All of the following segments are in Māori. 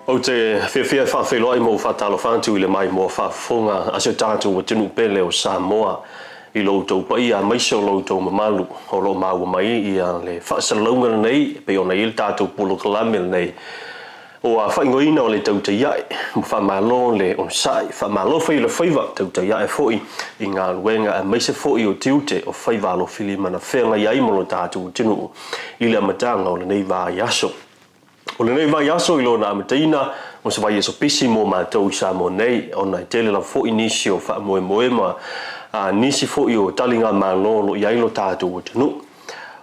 o te whiawhia whawhelo ai mo whatalo whantu i le mai mo whafonga asio tātou o tinu pele o Samoa i loutou pa ia maise o loutou mamalu o lo maua mai ia le whaasalaunga nei pe o nei il tātou polo kalame nei o a whaingoina o le tautai iae mo whamalo le on sai whamalo whai le whaiva tautai iae foi i ngā luenga a maise foi o tiute o whaiva lo whilima na whenga iai mo lo tātou tinu i le amatanga o le nei vā yaso. O le nei vai aso i lona amataina o se vai eso pisi mo mātou i Samoa nei o nai tele la fo nisi o wha moe moe ma nisi fo i o talinga malo lo iai lo tātou o tunu.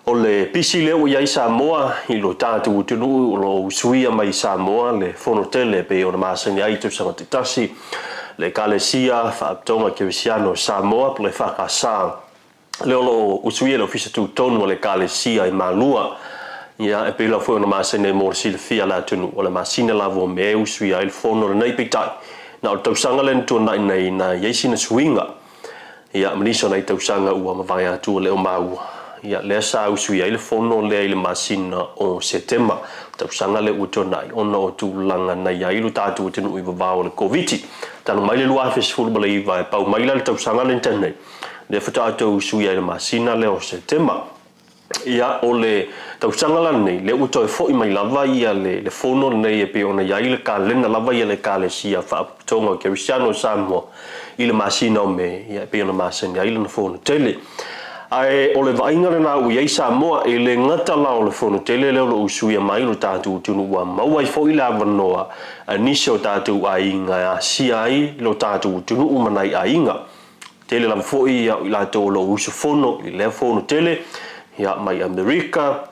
O le pisi leo iai Samoa i lo tātou o tunu o lo usuia mai Samoa le fono tele pe o na masani ai tu sanga te tasi le kalesia wha aptonga kewisiano Samoa po le whakasa leo lo usuia lo fisa tu tonu o le kalesia i malua ia e pela foi na masene mo sil fia la tunu o la masina la vo me usui ai fono nei pitai na o tausanga len tu nei na yesina swinga ia mniso nei tausanga ua mavai atu le o mau ia le sa usui ai fono le masina o setema tausanga le uto nai ona o tu langa nei ai lu tatu tunu i vavao le covid tanu mai le lua festival bale vai pau mai le tausanga len tenei le fata atu usui ai masina le o setema ia o le tausanga la nei le uto e foi mai lava ia le fono nei e pe ona ia ile ka lena lava ia le ka le sia fa tonga ke Cristiano Samoa ile masina me ia pe ona masina ile na fono tele ai o le vainga na u ia Samoa ile ngata la o le fono tele le lo usuia mai lo tatu tunu wa mau ai foi la vanoa anisho tatu ainga sia ai lo tatu tunu manai ainga tele la foi ia la to lo usu fono ile fono tele ia mai Amerika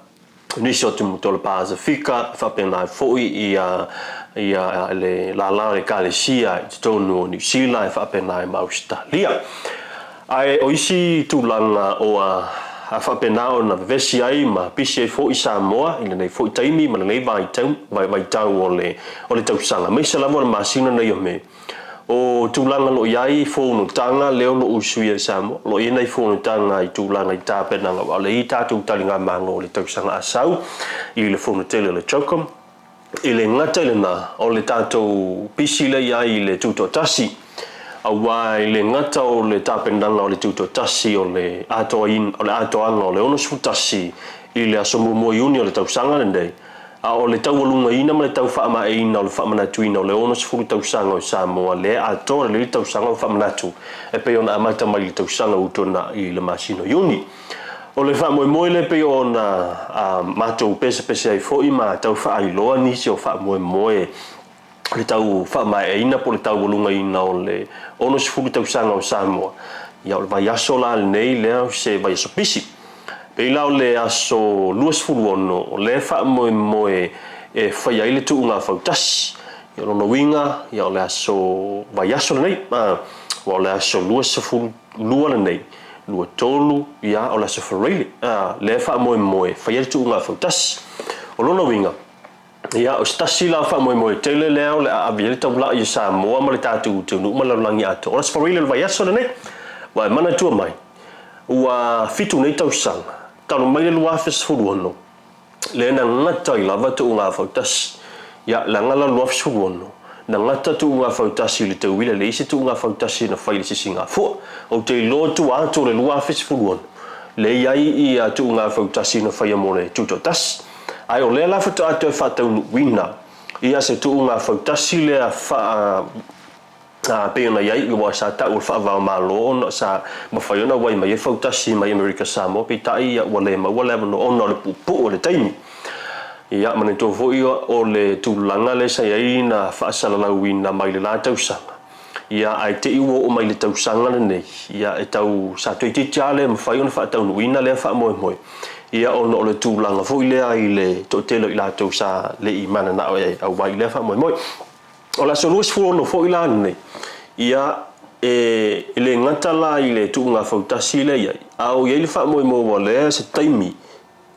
nisho tu mutolo Pasifika fa pena foi ia le la kalesia tonu New Zealand fa pena mai Australia ai oisi tu langa o a fa pena ona vesi ai ma pisi foi Samoa ina nei foi taimi ma nei vai tau o le tausanga mai se lavo ma sina nei me o tulanga lo iai fono tanga leo lo usuia Samoa lo ina i fono tanga i tulanga i tapena nga le i tatu talinga mango le tausanga asau i le fono tele le chokom i le ngata le na o le tatu pisi le iai le tuto tasi awa i le ngata o le tapena o le tuto tasi o le ato anga o le ono tasi i le asomu mo iuni o le tausanga le ndei o le tau alunga ina ma le tau whaama e ina o le whaamana tuina o le ono sifuru tausanga o Samoa le ato le tausanga o whaamana tu e pe ona amata mai le tausanga utona i le masino iuni o le whaamoe moe le pe ona matou pese ai fo i ma tau whaailoa nisi o whaamoe moe le tau whaama e ina po le tau alunga ina o le ono sifuru tausanga o Samoa ia o le vai aso la nei lea se vai aso pisi pe lao le aso luas fuluono le fa moe e fai ai le tu nga fautasi ia no winga ia le aso vai aso nei o le aso luas fulu lua nei lua tolu ia o le aso farele le fa moe fai ai tu nga fautasi o no winga ia o stasi la fa moe tele le o le avia tau la i Samoa ma le tatu tu no ma la langi ato o le farele vai aso nei wa mana tu mai ua fitu nei tau sanga talo mai le lua festival le na ngata i lava tu nga fautas ya la ngala lua festival na ngata tu nga fautas i le tau wile le isi tu nga fautas na fai le sisinga fo o te lo tu ato le lua festival le iai i tu nga fautas na fai mo le tuto tas ai o le la fata ato fa tau wina ia se tu nga fautas le fa pe ona iai wa sa ta u fa va malo no sa ma fa ona wai mai fautasi mai America Samoa pe tai ia wale ma wale no ona le pu o le taimi ia mane to vo o le tulanga le sa iai na fa sala la wina mai le la tausanga ia ai te iwo o mai le tausanga le nei ia e tau sa to ti tale ma fa ona fa tau wina le fa mo ia ona o le tulanga vo ile ai le to telo i la tausa le i mana na o wai le fa mo o la solus fu no fo ila nei ia le ngata la ile tu nga fautasi le ia au ia le fa mo wale se taimi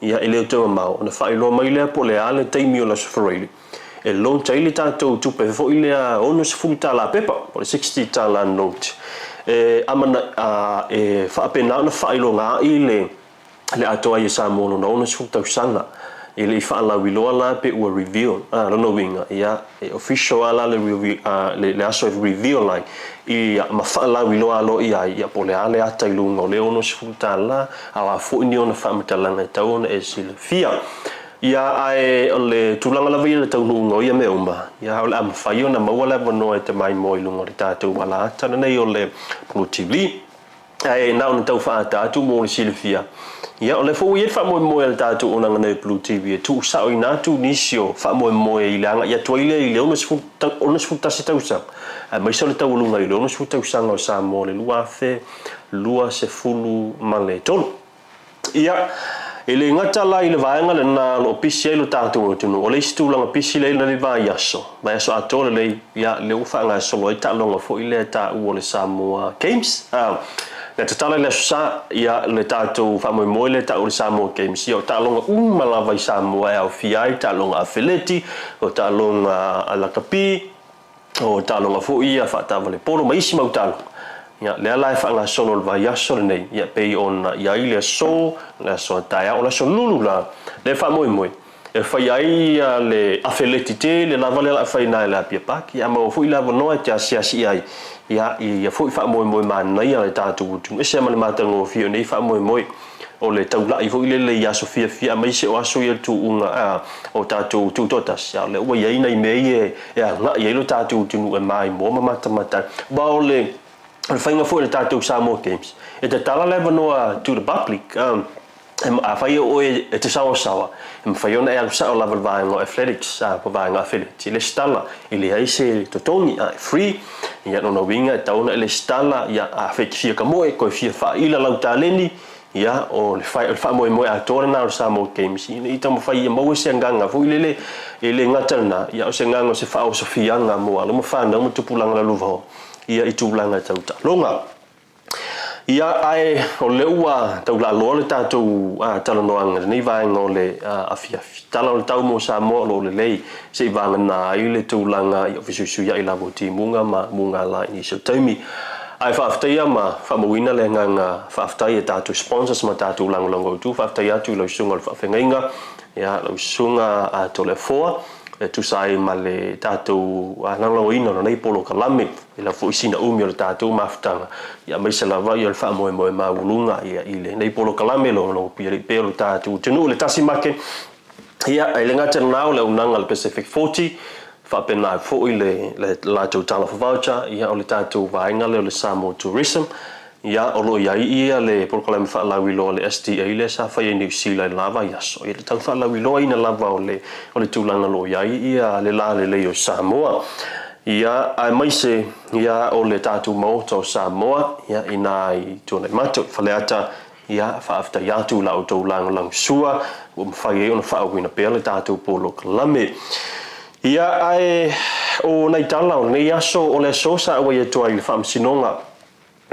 ia ele to ma ona fa ilo mai le po le ale taimi o la sofrele e lo taile tato tu pe fo ile ono se fu la pepa po 60 tala note amana fa pena na fa ilo nga ile le ato ai sa mo no ono se fu tausanga ele fa la wiloa la pe o reveal no winga ia official ala le review le aso reveal like ia ma fa la wiloa lo ia pole ale ata ilunga le ono sfuta la ala fo ni ona fa mtalanga tauna e silfia ia ai le tulanga la vile tau lungo ia me umba ia ole am fa yo na mawala bono e te mai mo ilunga le tatu wala ata nei ole Bluwave ai na on tau fa ata mo silfia ia ole fo ia fa mo le tatu ona nei Bluwave tu sa o ina tu nisio fa mo ilanga ia toile ile ono sfuta se tau sa mai sole tau lunga ile ono sfuta usanga o Samoa le lua se fulu male tolu ia ele ngata la ile vaenga le na lo pisi lo tatu tunu ole stulanga pisi le le vai aso atole le ia le ufa nga solo ita longa fo ile ta u le Samoa Games na totala le sa ia le tatu fa mo le ta u Samoa Games ia ta longa mala vai Samoa au fiai ta longa afileti o ta longa ala kapi o ta longa fo ia fa ta vale polo mai sima utalo ya le ala fa nga solo va ya solo nei ya pe on ya ile so la so ta o la so lulu la le fa mo e fa ya le afeletite le la vale la fa ina la pia pa ki ama fu ila no ta sia sia ya fu fa mo ma na ya ta tu e se ma ma tango fi nei fa mo o le tau la i fu ile le ya so fia mai se o aso ya tu unga o ta tu totas ya le o ya ina me e nga ya lo ta tu e mai mo mata ba o le el fainga for the tatu Samoa Games e te tala leva noa to the public a fai o e te sawa e fai ona e sa o lava vaenga athletics pa vaenga athletics le stala ile ai se totongi free ia no winga tauna le stala ia a fai ka mo e ko fia fa ila lau taleni ia o le fa mo a tore na Samoa Games i tamo fai mo se nganga fu ile ngata na ia o se nganga se fa o se fianga mo ala mo fa na mo tupulanga la luva ia i tūlanga tauta longa ia ai o le ua tau la lo le tatu talanoanga nei vaenga o le afiafi tala o le tau mo Samoa lo le lei se i vanga na i le tūlanga i ofisusu ia i lavo ti munga ma munga la initial taimi ai whaaftaia ma whamawina le nganga whaaftaia tatu sponsors ma tatu lango tu whaaftaia tu lau sunga le whaafengainga ia lau sunga to le foa tu sai male tatu nang ina no nei polo kalame ila fo isina umi o tatu maftanga ya mai sala vai al fa mo ma ulunga ia ile nei polo kalame lo pelo tatu tenu le Tasi Market ia ai lenga tena le unanga le Pacific 40 fa pena fo ile la total voucher ia o le tatu vainga le Samoa tourism ia o lo ia le program fa la wilo le STA le sa fa New Zealand lava ia so ia tau fa la wilo ina lava o le tulanga lo ia le o Samoa ia ai mai se ia o le tatu Maota o Samoa ia ina i tona mato fa le ata ia fa after ia tu la o tulanga lang sua o fa ia ona fa wina pe le tatu polo kalame ia ai o nei tala o nei aso o le so sa o ia to ai le fam sinonga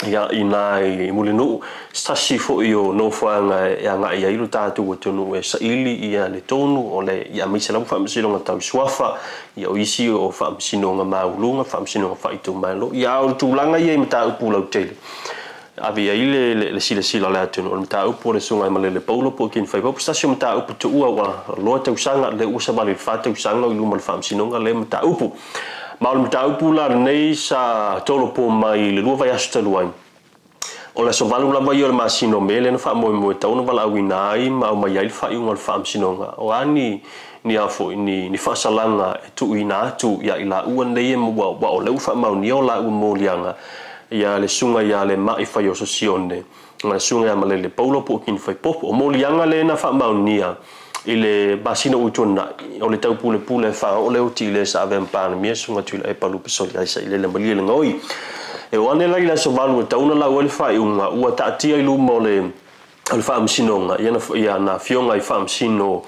ia inai mulinu stasi fo io no fanga ia nga ia ilu tatu o tonu e saili ia le tonu o le ia mi sela fa msino tau swafa ia o isi o fa msino nga maulunga fa msino fa itu malo ia o tulanga ia mta upula tele avia ile le sila la tonu o mta upo le sunga male le paulo po kin fa po stasi mta upo tu wa lo te usanga le usa bali fa te usanga ilu mal fa msino nga le mta upo maul mta upula nei sa tolo po mai le lua vai astaluai o la so valu la vai o le masino mele no fa mo tau no vala winai ma mai ai fa un fa msinonga o ani ni afo ni fa salanga tu ina tu ya ila u nei mo wa o le fa mau ni o la u mo lianga ya le sunga ya le mai fa yo sosione na sunga ya male le paulo po kin fa pop o mo lianga le na fa mau nia ile basino utona o le tau pule fa o le utile sa ave pan mi sunga tu e palu pesol ya sa ile le mali le ngoi e wane la so valu tau na la o le fa unga ua tatia ilu mo le fa msinonga ya na fionga i fa msino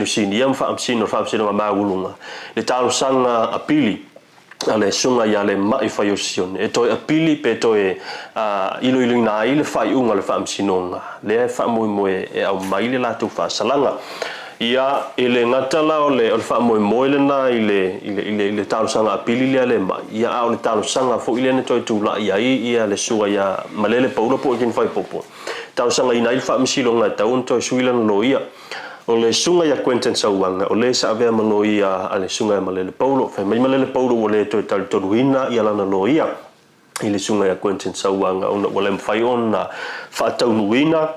sini ya fa msino ma ulunga le tau sanga apili ale sunga ya le mai fa yosion e to apili pe to ilo na ile fa unga le fa msinonga le fa mo e au mai le la tu fa salanga ia ile ngatala o le fa mo le na ile tau sanga apili le mai ia au le tau sanga fo ile ne to tu la ia le suga ya malele paulo po kin fa popo tau sanga ina il fa msilonga tau to suilan lo ia o le sunga ya Quentin Sauanga o le sa avea maloia a le sunga malele paulo fa mai malele paulo o le to tal toruina ia lana loia i le sunga ya Quentin Sauanga ona wala mfai ona fa taunuina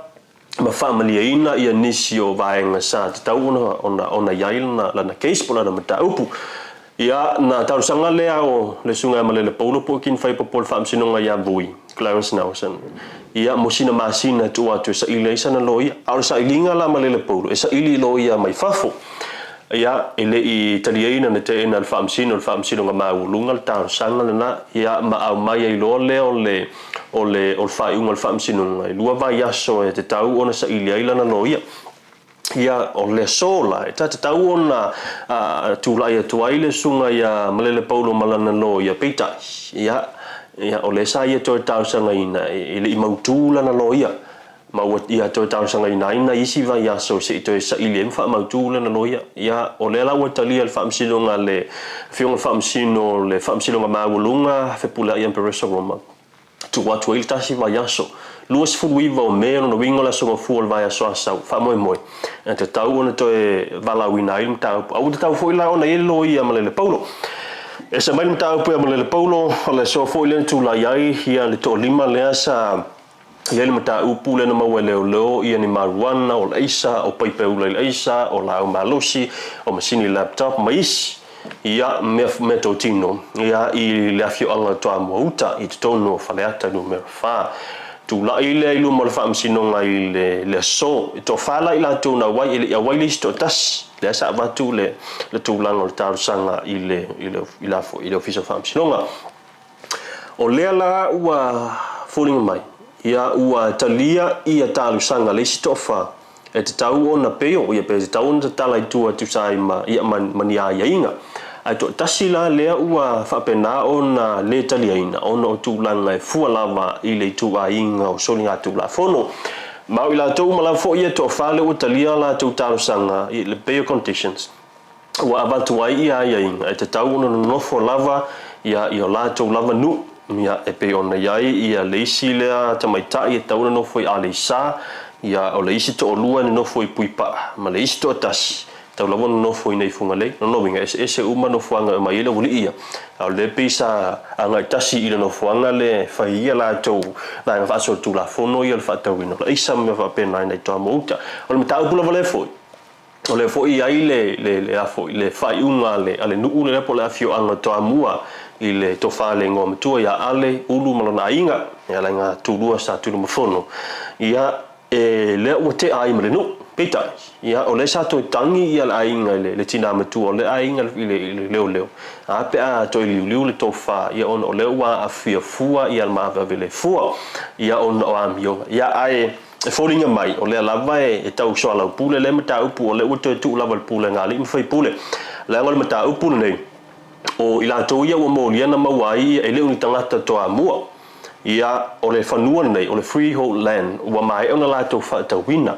ma fa maliaina ia nisi o vaenga sa tau ona yailna lana case pola na mataupu ia na tau sanga lea o le sunga malele paulo po kin fai popol fa amsinonga ya bui Clarence Nelson ia mosina masina tu atu sa ilesa na loia au sa ilinga la malele paulo e sa ili loia mai fafo ia ele i taliaina na te ena fa amsino nga maulunga tau sanga na ia ma au mai i lo le o fa iunga fa amsino i lua vai aso e te tau ona sa ili ai lana loia ia o le sola e tata tau ona tu lai tu ai le sunga ia malele paulo malana loia peita ia o le sa ia to tau sanga ina ile i mautula na loia ma ia to tau sanga ina isi vai aso se to sa ile fa mautula na loia ia o le la watalia fa amsino nga le fiona fa amsino le fa amsino nga maulunga fe pula ia peresa roma tu watu il tasi vai aso luas fuiva o me no wingola so fuol vai aso asa fa moi te tau ona to e valawina il tau au tau foi la ona ile loia malele paulo e sa mai mtau pe malele paulo le so foi le tu la ia hia le to lima le asa ia le mata upule na mawele lo ia ni maruana o leisa o paipe ula leisa o la malosi o masini laptop mais ia me totino ia i le afio anga to Maota i tono faleata numero fa tu la ile ilu mo fa msino ngai le so to fala ila tu na wai ile wai listo tas le sa vatu le tu lango tar sanga ile fo ile office fa msino nga o le la wa falling mai ia ua talia ia talu sanga le stofa e te tau ona peo ia pe te tau ona tala i tua tu sai ma ia mania inga ai to tasila lea ua whapena ona le talia ina ona o tūlanga e fualava i le tu a inga o solinga tu la fono mau i la tau mala fo ia to fale o talia la tu talu sanga i le peo conditions ua abatu ai ia inga e te tau ona nofo lava ia o la tu lava nu ia e pe ona iai ia leisi lea tamaitai e tauna no foi aleisa ia o leisi to olua no foi puipa ma leisi to tasi tau lava no foi nei funga le no winga ese uma no fuanga mai ile wuli ia au le pisa anga tasi ile no fuanga le fai ia la to la nga faso tu la fono ia le fa tau ino leisa me fa pena nei to Maota o le tau pula vale foi o le foi ai le afo le fai unga le ale nu le po le afio anga to amua i le tofale ngō matua ia ale ulu malona inga ia langa tūlua sa tūlu mafono ia le ua te ai malenu pita ia o le sa toi tangi ia le ainga le tina matua o le ainga i le leo a pe a toi liu le tofa ia on o le ua a fia fua ia le maava vele fua ia on o amionga ia ai e folinga mai o le lava e tau soa lau pule le mata upu o le ua toi tu lava le pule ngali mfai pule le angol mata upu nei o ila to ia o moliana mawai e le uni tangata to amua ia o le fanua nei o le freehold land wa mai ona la to fa tawina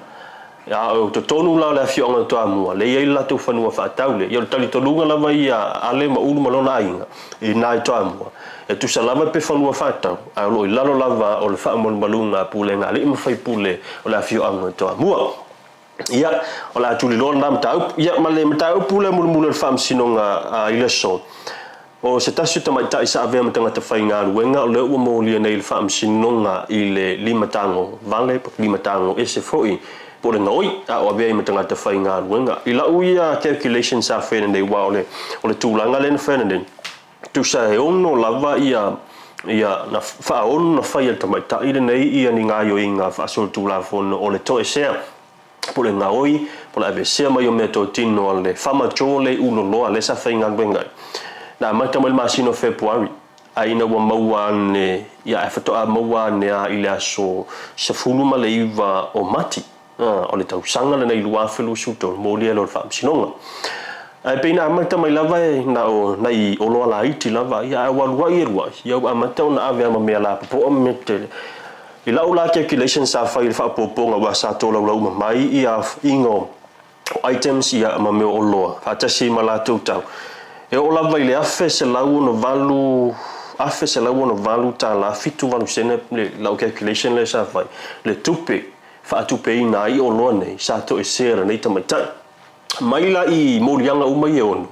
ia o to tonu la le fionga to amua le ia la to fanua fa taule ia tali to lunga la vai ale ma ulu malona ainga i nai to amua e tu salava pe fanua fa tau a lo ilalo lava o le fa mon malunga pule ngali im fai pule o la fionga to amua ia o la tuli lo ndam tau ia male mtau pule mul fam sinonga ile so o se tasu tamai tai sa ave matanga te fainga luenga o le ua molia nei le fam sinonga ile lima tango vale lima tango ese foi po le ngoi a o ave matanga te fainga luenga ila uia calculations a fene nei wa o le tulanga len fene tu sa e ono lava ia na fa ono na faia tamai tai nei ia ni ngaio inga fa sol tula fono o le to esea po le ngaoi po le avesea mai o me to tino le fama chole uno loa le sa fainga luenga na mata mal masino February aina wa mawane ya fato a mawane a ile aso se fulu maleiva o mati o le tau sanga le nei lua felu suto moli lo fam sinonga ai pena mata mai lava na o nai o lo la iti lava ya wa lua irwa ya mata na ave ma me la po mete ila ula calculation sa fa fa poponga wa sa to lo mai ia ingo items ia ma me o lo fa tasi malato tau e o lava ile afe se lau no valu ta la fitu valu sene le lau calculation le sa vai le tupe whaatu peina i o loa nei sa to e sera nei tamaitai maila i molianga uma i ono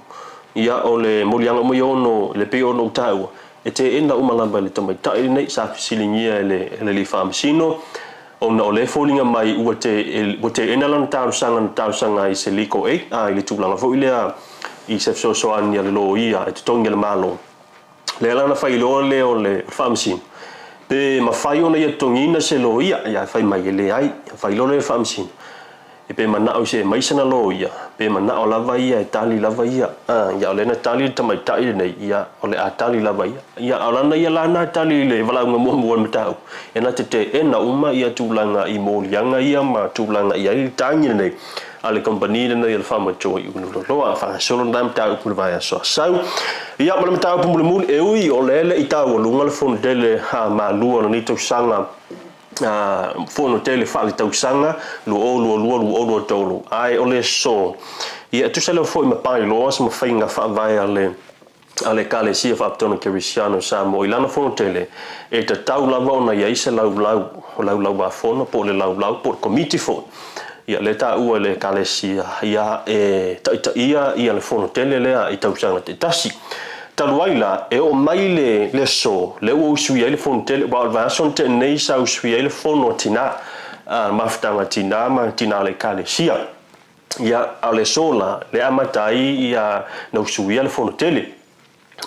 ia o le molianga uma i ono le pe ono utaua e te ena uma lamba le tamaitai nei sa fisilingia le li whaamisino ona o le fōlinga mai ua te ena lana tausanga i se liko i le tūlanga fo i lea i se fsosoani a le lo ia e te tongi le malo le lana whai loa le o le whaamisino pe ma whai ona ia tongina se lo ia whai mai e le ai whai loa le whaamisino e pe mana au se maisana lo ia pe mana o lava ia e tali lava ia ia o le na tali tamaitai nei ia o le a tali lava ia o lana ia lana tali le valaunga mua matau e na te ena uma ia tūlanga i mōlianga ia ma tūlanga ia i tangi nei a le kompani na ia le whamato i unuloloa whangasolo na matau kule vai aso sau ia ma le matau pumulimuli e ui o lele i tau o lunga le fono tele ha ma lua na nito sanga fono tele whaali tausanga lua tolu ai ole so ia tu sele foi ma pai loa sa ma whainga whaavai ale kale sia whaaptona kerisiano Samoa ilana fono tele e te tau lava ona ia isa lau wa fono po le lau po komiti fo ia le ta ua le kale sia ia e ia le fono tele lea i tausanga te tasi taluaila e o mai le so le o usui le fono tele ba va son te nei sa usui le fono tina maftanga tina ma tina le kale sia ia ale sola le amatai ia no usui le fono tele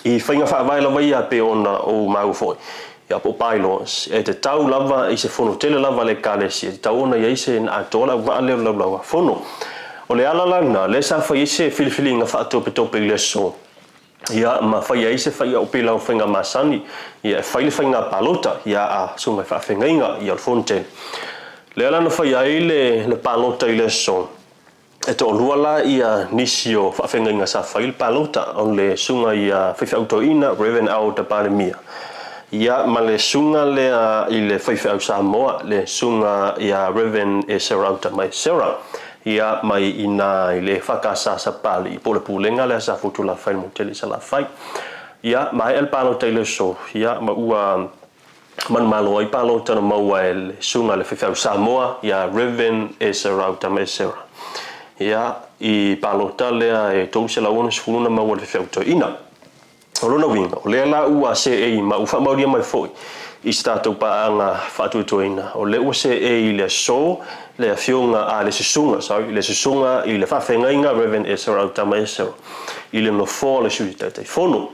i whainga whaavai lava ia pe ona o mau foi ia po pailos e te tau lava i se fono tele lava le kale sia te tau ona ia i se na atola wa le lau fono o le alalanga le sa whai se filifilinga whaatope le so ia ma whai ai se whai au pila o whainga masani ia whai le whainga palota ia a sunga whaafengainga ia le fono tele le alana whai ai le palota i le so e to luala ia nisio whaafengainga sa whai le palota o le sunga ia whiwhautoina Reverend Maota Palemia ia ma le sunga lea i le whiwhau Samoa le sunga ia Reverend Serauta mai Sera ia mai ina i le whakasasa pali i pole pulenga lea sa futula whai mo tele sa la whai ia mai el palota i le so ia ma ua manmalo ai palota na maua e le sunga le whiwhau Samoa ia Reverend Serauta mai Sera ia i palota lea e tau se launa sifuluna maua le whiwhautoina o lona winga o lea la ua se ei ma ufa mauria mai foi i statou paanga whaatuitoina o le ua se ei le so le fionga a le sisunga le sisunga i le whawhengainga Reverend Serauta mai Sera i le nofo le suitai fono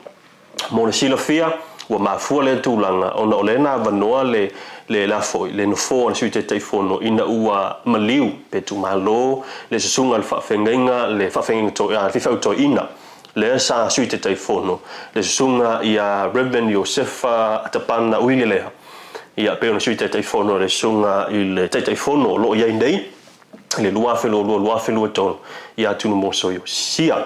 mo le silafia ua mafua le tūlanga ona o le na vanoa le la foi le nofo le suitai fono ina ua maliu pe tu malo le sisunga le whawhengainga le whawhengainga le sa suitai fono le sisunga ia Reverend Josefa Atapana uilelea ia pe ona suitai fono le sunga i le taitai fono lo ia nei le luafelo ton ia tunu moso yo sia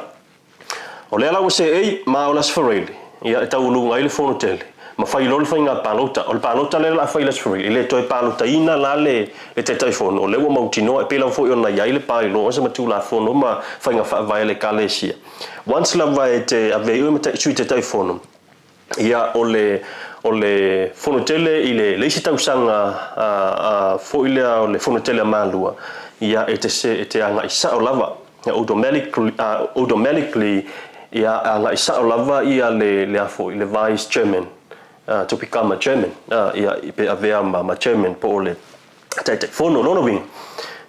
o le ala se ei ma ola sfareli ia tau lunga i le fono tele ma fai lo le fainga palota o le palota le la fai la sfareli le toi palota ina la le taitai fono le ua mautino e pela fo ona ia le pai lo se matu la fono ma fainga fa vai le kalesia once la vai te ave u meta suitai fono ia o le fono tele i le isi tausanga fo ile o le fono tele malua ia e te anga isa o lava automatically ia anga isa o lava ia le afo le vice chairman to become a chairman ia pe avea ma chairman po le tete fono lona wing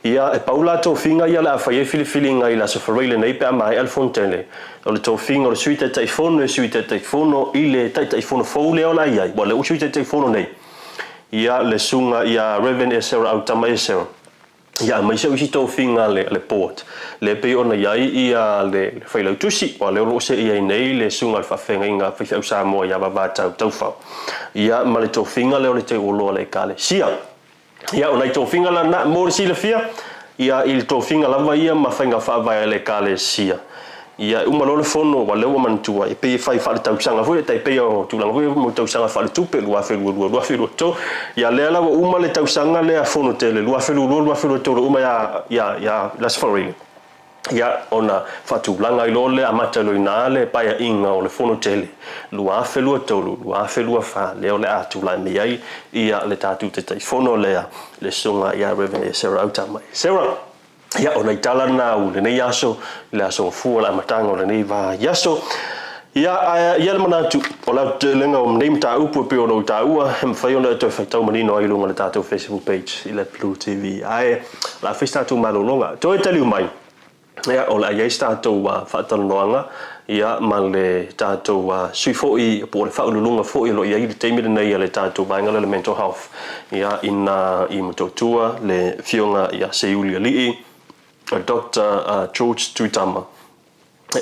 ia e paula to finga ia la fa ye filifilinga ila so farele nei pe mai alfontele o le to finga o le suite te fono ile te fono fo le ola ia bo le suite te fono nei ia le sunga ia Reverend Serauta mai Sera ia mai se usi to finga le port le pe ona ia le faila tusi o le lo se ia nei le sunga fa fenga fa Samoa ia va tau fa ia ma le to finga le te lo le kale sia ia ona to finga la na mo si le fia ia il to finga la ia ma fenga fa va le kale sia ia uma lo le fono wa le mantua e pe fai fa tau sanga fu te pe o tu lang fu mo tau sanga fa tu pe lua felu to ia le la uma le tau sanga le fono tele lua felu to uma ya la sfori ia ona fatulaga I lo le amata loina le paia inga o le fono tele lua felua tolu lua felua fa le o le atula me ai ia le tatu te fono le sunga ia Reverend Sarah Tautai Sarah ia ona itala na u le nei aso le aso fu la matanga o le nei va yaso ia le manatu o la te lenga o nei mta upu pe o no taua hem fai ona to fai tau manino ai lunga le tatu Facebook page I le Blue TV ai la festa tu malolonga to e tali mai ia o la ia stato wa fatalonga ia ma le tato sui foi po le faululunga foi lo ia I te mire nei le tato banga le mental health ia ina I mtotua le fionga ia Seiulialii Dr. George Tuitama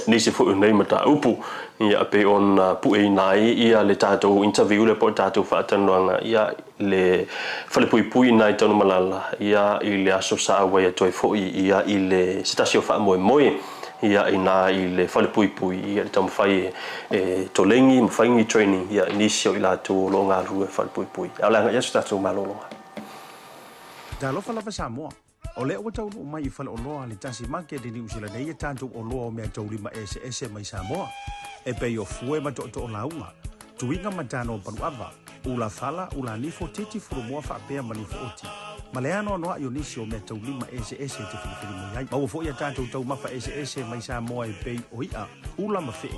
nisi foi nei mata upu ia pe on pu e nai ia le tato interview le po tato fatalonga ia le falepui nai tonu malala ia I le aso sa wa ia toi foi ia I le stasio fa moi ia ina I le falepui ia le tamu fai tolengi mfaingi training ia inisio I la tu lo nga ru falepui ala nga yesu tatu malolo Talo fala fa Samoa o le o tau mai I fala o loa le Tasi Market ni usila nei tanto o loa o mea tau lima ese mai Samoa e pe o fue ma to o launga tuinga matano panuava ula fala ula nifo titi furumua fa pea manifo oti Maleano no yo nisio me tau lima ese te filifili mo yai mau fo ia tanto tau mafa ese mai Samoa e pe oia ula mafe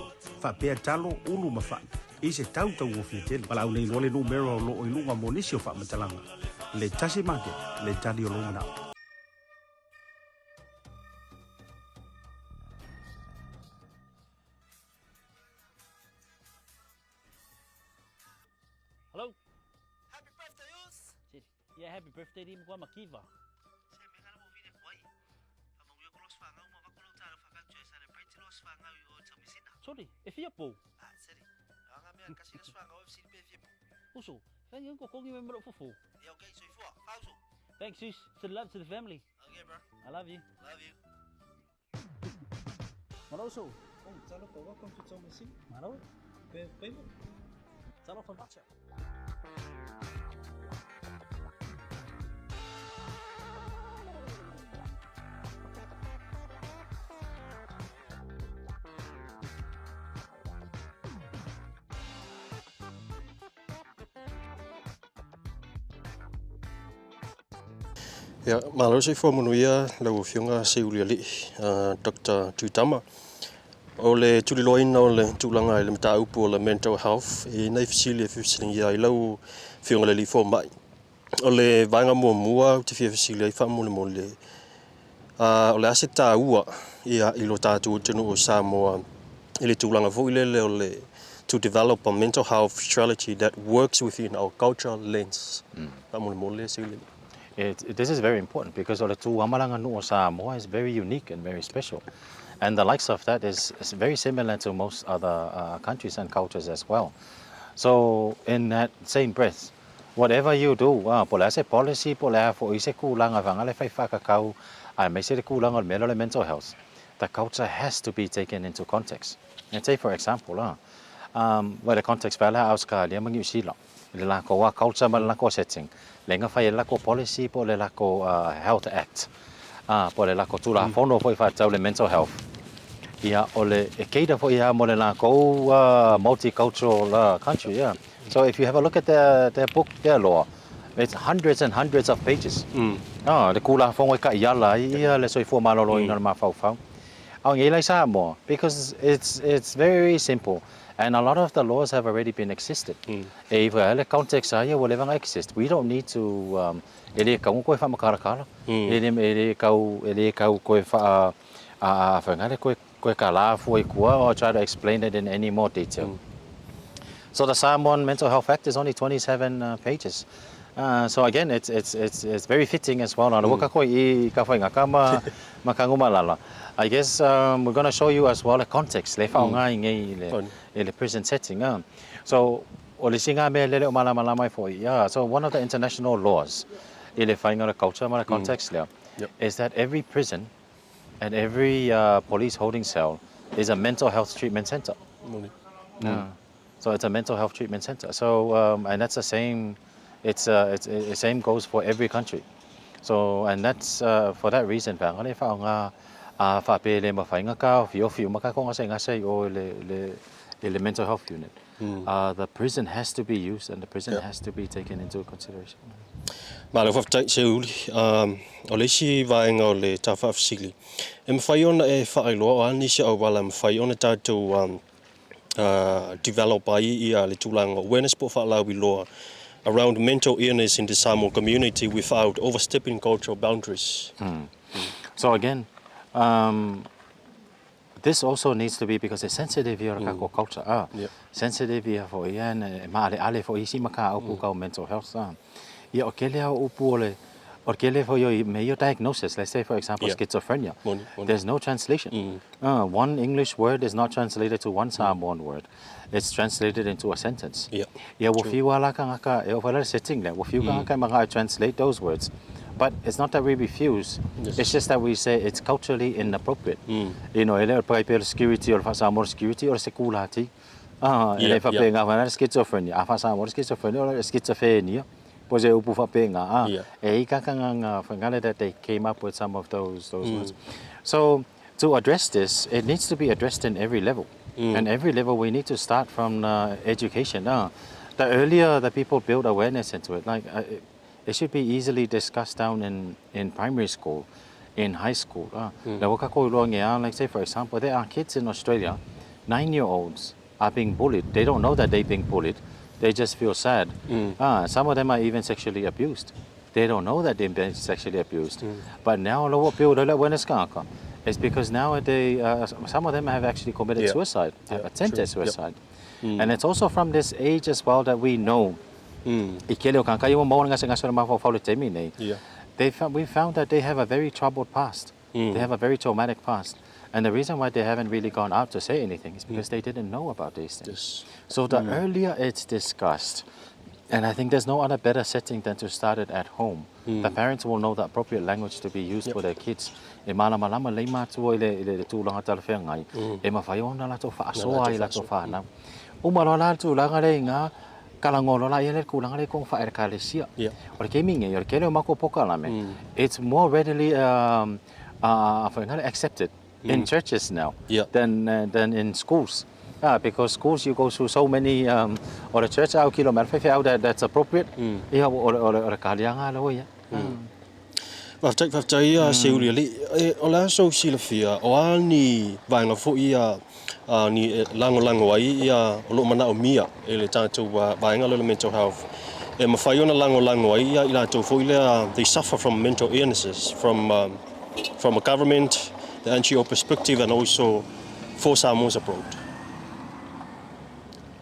fa pea talo ulu mafa ise tau o fietele pala au nei lole numero lo o ilunga mo nisio fa matalanga le Tasi Market le tali o longa nao Hello. Happy birthday, Us. Yeah, happy birthday di mo makiva. Sorry, e fia po. Ah, seri. Anga me kasi swanga o fsi pe fia po. Uso, kan yung ko kongi member fufu. Yeah, okay, so ifo. Pauso. Thanks, sis. Send love to the family. Okay, bro. I love you. Love you. Maroso. Oh, talo ko welcome to Thomasin. Maro. Pe pe. Talo for matcha. ia malo se fo monuia lo fionga Seiulialii Dr. Tuitama o le tuliloina o le tulanga le mta upu o le mental health I nei fisili ia I lau fionga le li fo mai o le vanga mua te fisili ai fa mole o le aseta ua ia I lo tatu tenu o Samoa I le tulanga fo ile o le to develop a mental health strategy that works within our cultural lens fa mole Seiulialii This is very important because the Amalanga no Samoa is very unique and very special. And the likes of that is very similar to most other countries and cultures as well. So in that same breath, whatever you do, pole se policy, pole for ise kulanga vangale fai whakakau, I may say the kulanga melo mental health. The culture has to be taken into context. And say for example, where the context vala Australia mangi usila. Le lako wa culture ma lako setting. Lenga fai lako policy po le lako health act. Po le lako tula fono po fa tau le mental health. Ia ole e keida po ia mo le lako multicultural country, yeah. So if you have a look at their book, their law, it's hundreds and hundreds of pages. Le kula fonga ka yala ia le soi fo malolo ina ma fau fau. Au ngai lai sa mo because it's very simple. And a lot of the laws have already been existed. If the context will never exist, we don't need to ele kau koe fa makarakala. Ele kau koe fa fangale koe kala foi kua or try to explain it in any more detail. So the Samoan Mental Health Act is only 27 pages. So again, it's very fitting as well. I guess we're going to show you as well a context. Le prison setting. So so one of the international laws, culture context is that every prison and every police holding cell is a mental health treatment center. So it's a mental health treatment center. So and that's the same. It's the same goes for every country. So and that's for that reason. whapele mawhainga ka, whiofi umaka ko ngase ngase o le mental health unit. The prison has to be used and the prison has to be taken into consideration. Ma le whaftai Seiuli, o le si vaenga o le ta whaafsili. E mwhai ona e whaailoa o ani se au wala mwhai ona tātou develop ai ia le tūlanga awareness po whaalau I loa around mental illness in the Samoan community without overstepping cultural boundaries. So again, this also needs to be because it's sensitive here kako culture. Sensitive here for ian ma ale for isi maka upu ka mental health. Ia o kele au upu or kele for your diagnosis. Let's say for example schizophrenia. There's no translation. One English word is not translated to one Samoan word. It's translated into a sentence. Yeah, wofiwa ka ngaka e ofala setting le wofiwa ka mga translate those words. But it's not that we refuse. It's just that we say it's culturally inappropriate. You know, ele paper security or Samoan security or sekulati. Ele fa penga wana schizophrenia. Afa Samoan schizophrenia or schizophrenia. Pose upu fa penga. E kakanga fangale that they came up with some of those words. So to address this, it needs to be addressed in every level. And every level we need to start from education. The earlier the people build awareness into it, like it should be easily discussed down in primary school, in high school. Like say for example, there are kids in Australia, 9-year-olds are being bullied. They don't know that they're being bullied. They just feel sad. Some of them are even sexually abused. They don't know that they're being sexually abused. But now it's because nowadays some of them have actually committed suicide, have attempted suicide. And it's also from this age as well that we know. We found that they have a very troubled past. They have a very traumatic past. And the reason why they haven't really gone out to say anything is because they didn't know about these things. So the earlier it's discussed, and I think there's no other better setting than to start it at home. The parents will know the appropriate language to be used for their kids. E malama le matu ile tūlanga talawhengai. E mawhaiona la to whaasoa I la to whanau. Umarola tūlanga le ngā kalangolo la ele kulanga le kong whaerakalesia. Ore ke minge, ore ke leo mako poka lame. It's more readily accepted in churches now than in schools. Because schools you go through so many or a church au kilometer out that's appropriate. Or kalianga lo ya. Waftai Seiulialii o la so silafia o ani vaenga fo ia ni lango ai ia o lo mana o mia e le tātou vaenga le mental health. E mawhai ona lango ai ia I lātou fo ile they suffer from mental illnesses from a government, the NGO perspective and also for Samoans abroad.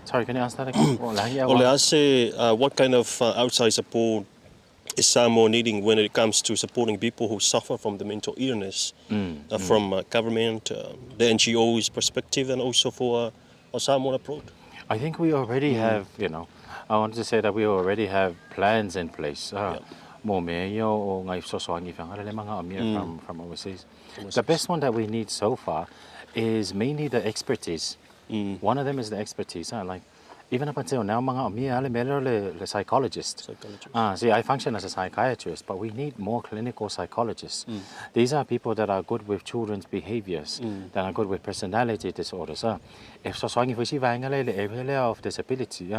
Sorry, can you answer that again? Ole ase what kind of outside support is Samoa needing when it comes to supporting people who suffer from the mental illness from government, the NGO's perspective and also for Samoan abroad? I think we already have, you know, I want to say that we already have plans in place. From the best one that we need so far is mainly the expertise. One of them is the expertise. Like even up until now, the psychologist. See, I function as a psychiatrist, but we need more clinical psychologists. These are people that are good with children's behaviors, that are good with personality disorders. If so, of disability.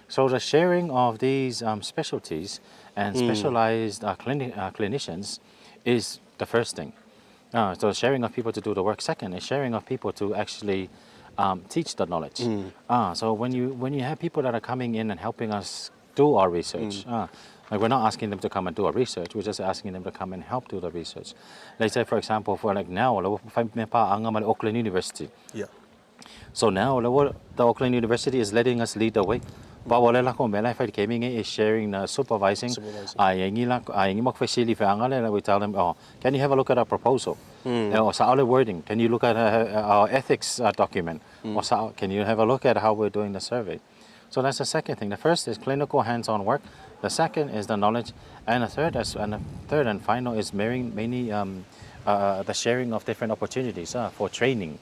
So the sharing of these specialties and specialized clinicians is the first thing. So sharing of people to do the work. Second is sharing of people to actually teach the knowledge. So when you have people that are coming in and helping us do our research, like we're not asking them to come and do our research, we're just asking them to come and help do the research. Let's say, for example, for like now, Auckland University. So now the Auckland University is letting us lead the way. Is sharing supervising. We tell them, oh, can you have a look at our proposal? Or our wording? Can you look at our ethics document? Or can you have a look at how we're doing the survey? So that's the second thing. The first is clinical hands-on work. The second is the knowledge, and the third and final is mainly the sharing of different opportunities for training.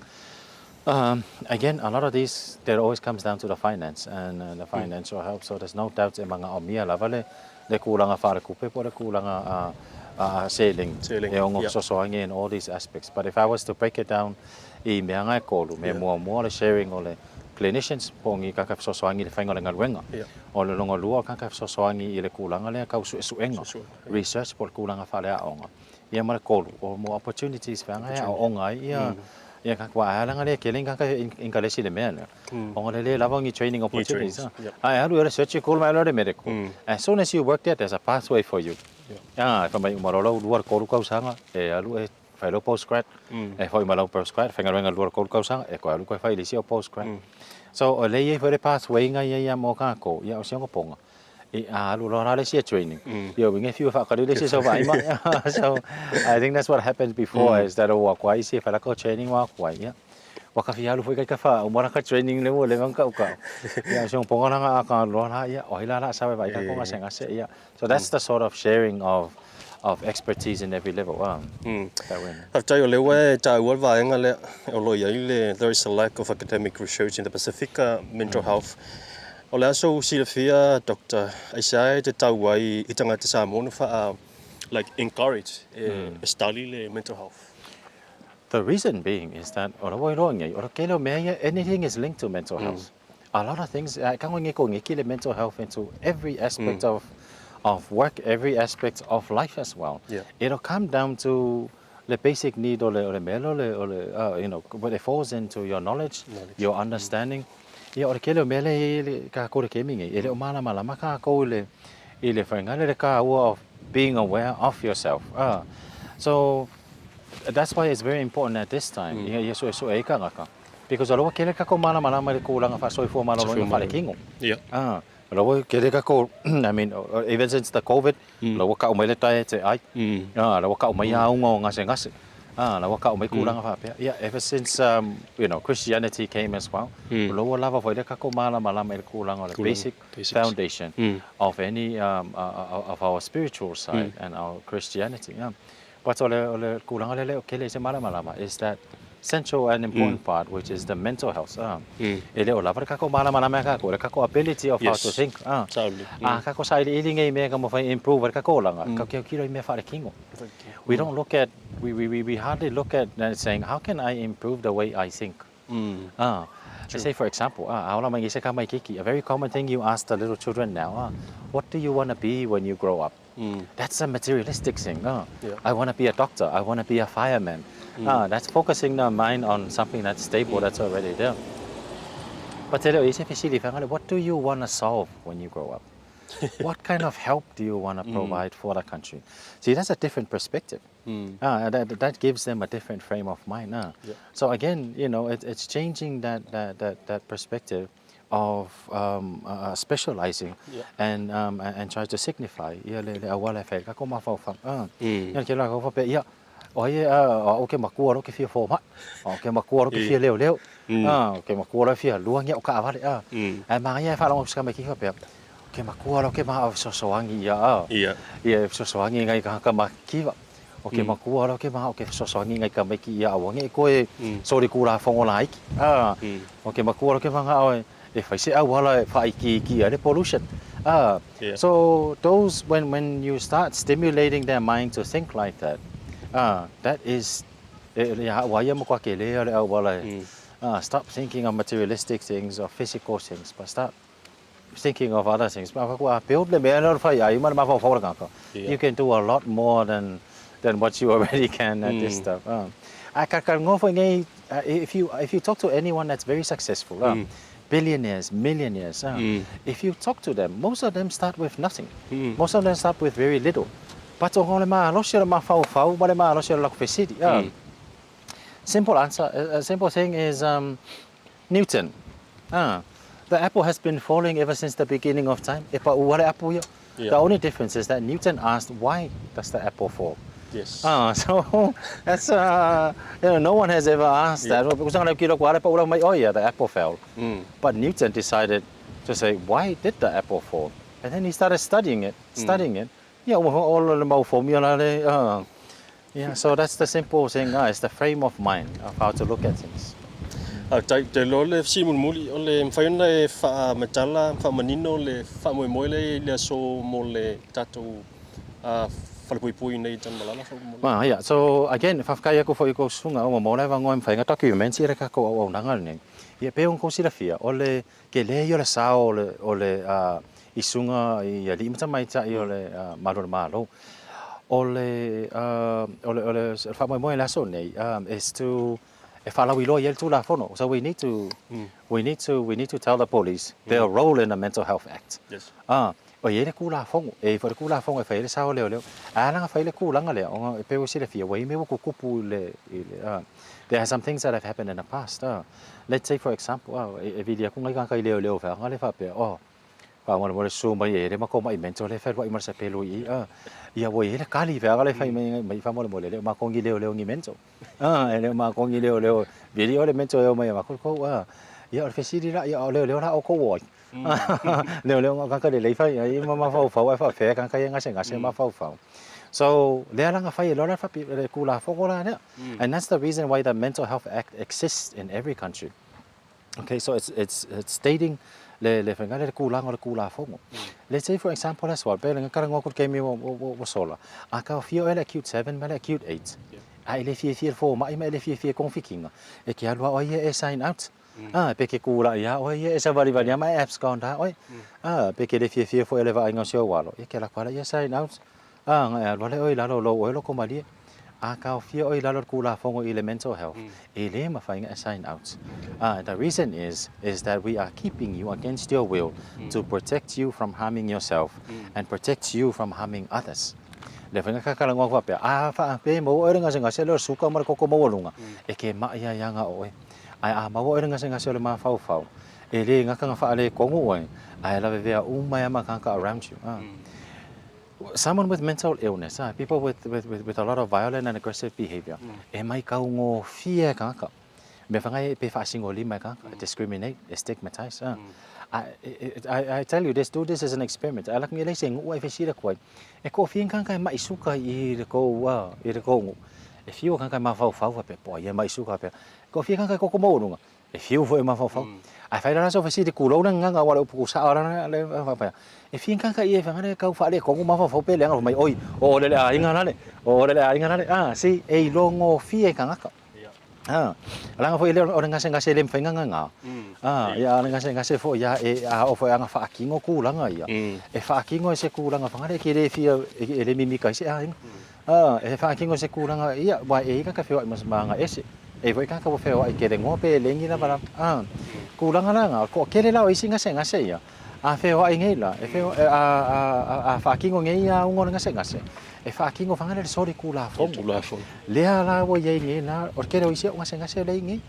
Again, a lot of these, there always comes down to the finance and the financial help. So there's no doubt mga omia lavale le kulanga fare kupe po le kulanga sailing Sailing, e ongo yeah. sosoangi in all these aspects. But if I was to break it down I meanga e kolu me more le sharing ole clinicians pongi kaka sosoangi le fainga le ngaluenga Yeah. o le longa lua kaka sosoangi I le kulanga le kau suenga research por kulanga fale a onga ia mara kolu o more opportunities fainga a onga ia ia kakwa alanga le keling kaka ingalesi le mena onga le lavangi training opportunities trainings, ai halu le search kolu mai le medical as soon as you work there there's a pathway for you fa mai marolo luar kolu kau sanga e alu e fai lo postgrad e foi malo postgrad fa ngarenga luar kolu kau sanga e ko alu ko fai le sio postgrad so o le ye for the pathway nga ia mo ka ko ia o siongo ponga I alu lo le sia training yo winge fiu fa ka le sia so vai ma so I think that's what happened before is that o kwa isi fa la ko training wa kwa ia wa ka fialu foi ka fa o mara ka training le mo le mang ka ka ia siongo ponga nga ka lo na ia o ila la sa vai ka ko nga senga se ia so that's the sort of sharing of expertise in every level that way After you lewe tawal vaenga le olo ile there is a lack of academic research in the Pacific mental health. Ole aso Silvia Dr. Isai te tauai I tangata Samoa fa like encourage study le mental health. The reason being is that anything is linked to mental health. A lot of things, mental health into every aspect of work, every aspect of life as well. Yeah. It'll come down to the basic need or you know, but it falls into your knowledge. Your understanding. Yeah, or kelo mele ka ko kemingi ele mala mala maka ko ile fangale ka of being aware of yourself. So that's why it's very important at this time. Yeah, so e ka ngaka. Because alo kele ka ko mala mala male ko lang fa so fo mala lo fa le kingo. Yeah. Alo kele ka ko I mean even since the COVID lo ka o mele tai te ai. Lo ka o mai au ngo ngase. Yeah, ever since you know Christianity came as well, the basic foundation of any of our spiritual side and our Christianity. But is that central and important part, which is the mental health. Ability of how to think. We don't look at, we hardly look at saying, how can I improve the way I think? Let's say, for example, a very common thing you ask the little children now, what do you want to be when you grow up? That's a materialistic thing. I want to be a doctor. I want to be a fireman. That's focusing their mind on something that's stable, that's already there. But what do you want to solve when you grow up? What kind of help do you want to provide for the country? See, that's a different perspective. That gives them a different frame of mind. So again, you know, it's changing that perspective of specializing and try to signify. Okay, makua ke fia forma. Okay, makua ke fia leo. Okay, makua fia luang ya ka vale. Mangaya fa long ska meki ka ke makua ke ma sosoangi ya. Ia sosoangi ngai ka makiwa. Okay, makua ke ma okay sosoangi ngai ka meki ya wangi ko sorry kura fongola iki. Okay, makua ke ma if I say wala fa iki the pollution. So those when you start stimulating their mind to think like that, that is stop thinking of materialistic things or physical things, but start thinking of other things. You can do a lot more than what you already can at this stuff. If you talk to anyone that's very successful, billionaires, millionaires, if you talk to them, most of them start with nothing. Most of them start with very little. But simple answer, a simple thing is Newton. The apple has been falling ever since the beginning of time. The only difference is that Newton asked, why does the apple fall? Yes. So that's no one has ever asked that. Oh yeah, the apple fell. But Newton decided to say, why did the apple fall? And then he started studying it. Yeah, all the formula. Yeah, so that's the simple thing. It's the frame of mind of how to look at things. te lo le simul muli o le faina e fa matala fa manino le fa mo le so mo le tato falpui nei tan malala fa mo. Well, yeah. So again, whakaya ko foi ko sunga o mo le vango em whainga documents ira ka ko o nanga nei. Ia pe on considera o le ke le yo le sa o le I sunga I limita mai ta I o le malo. O le wha mo la so nei is to if I we loyal to la fono. So we need to tell the police their role in the Mental Health Act. Yes. O ye le kula fongo e for kula fongo e fa le sa o le nga fa le kula nga le o e pe o sile fia we me ko kupu le there are some things that have happened in the past. Let's say for example e video ku ngai ka le fa nga le fa pe fa mo le so mai e le ma ko mai mental le fa wa I ma sa pelo ia wo le kali fa nga le fa mai fa mo le ma ko ngi le ngi mental e ma ko ngi le video le mental e mai ma ko ia o fesiri la ia le la o ko wo leo ka le fa ia ma fa fe ka nga se ma fa so le nga fa lo la fa le kula fo la ne and that's the reason why the Mental Health Act exists in every country. Okay, so it's stating le fa le kula fo let's say for example as well pe le ka ngo ko ke mi wo sola aka fio ele acute 7 ma le acute 8 ai le fie fo ma le fie konfikinga e ke alwa o ye sign out peke kula ia o ye esa vali ma apps konta oi peke le fie fo ele va inga sio walo e ke la kwala ye sign out nga lo le oi la lo ko mali ka fie oi la lo kula fongo ile mental health ele ma fa inga sign out the reason is that we are keeping you against your will to protect you from harming yourself and protect you from harming others. Le fa ka kala ngwa pe fa pe mo o nga se lo suka mar ko mo lunga e ke ma ia nga oi ai ma wo nga se le ma fau e le nga ka fa le ko ngoi ai la ve mai ma ka around you someone with mental illness people with a lot of violent and aggressive behavior e mai ka ngo fie ka me fa ngai pe fa singo li mai ka discriminate stigmatize I tell you do this as an experiment I like ngile sing oi fe sira ko e ko fien kan kai mai suka I le ko if you kan kai ma fau pe po ye mai suka pe ko fien kan kai ko mo lunga if you foi ma fau ai fai la so fe sira ku lo nga wa pu sa ora le fa pa e fien kan kai e fa ngale ka fa le ko ma fau pe le nga mai oi o le inga na le inga na le si e longo fie kan ka alanga foi le o nga se le mfenga nga ya nga se fo ya e o fo nga fa kingo kulanga ia e fa kingo se kulanga fa ngale ke le fia e le mimi ka se e fa kingo se kulanga ia wa e ka fe ma nga ese e foi ka ka fe wa ke le ngope le ngi na para kulanga nga ko ke le la o isinga se nga se ia a fe wa ingela e fe a fa kingo ngi ia un nga se e fa kingo fa ngale sori kula fo le ala wo ye ni na o ke o isi nga se le ngi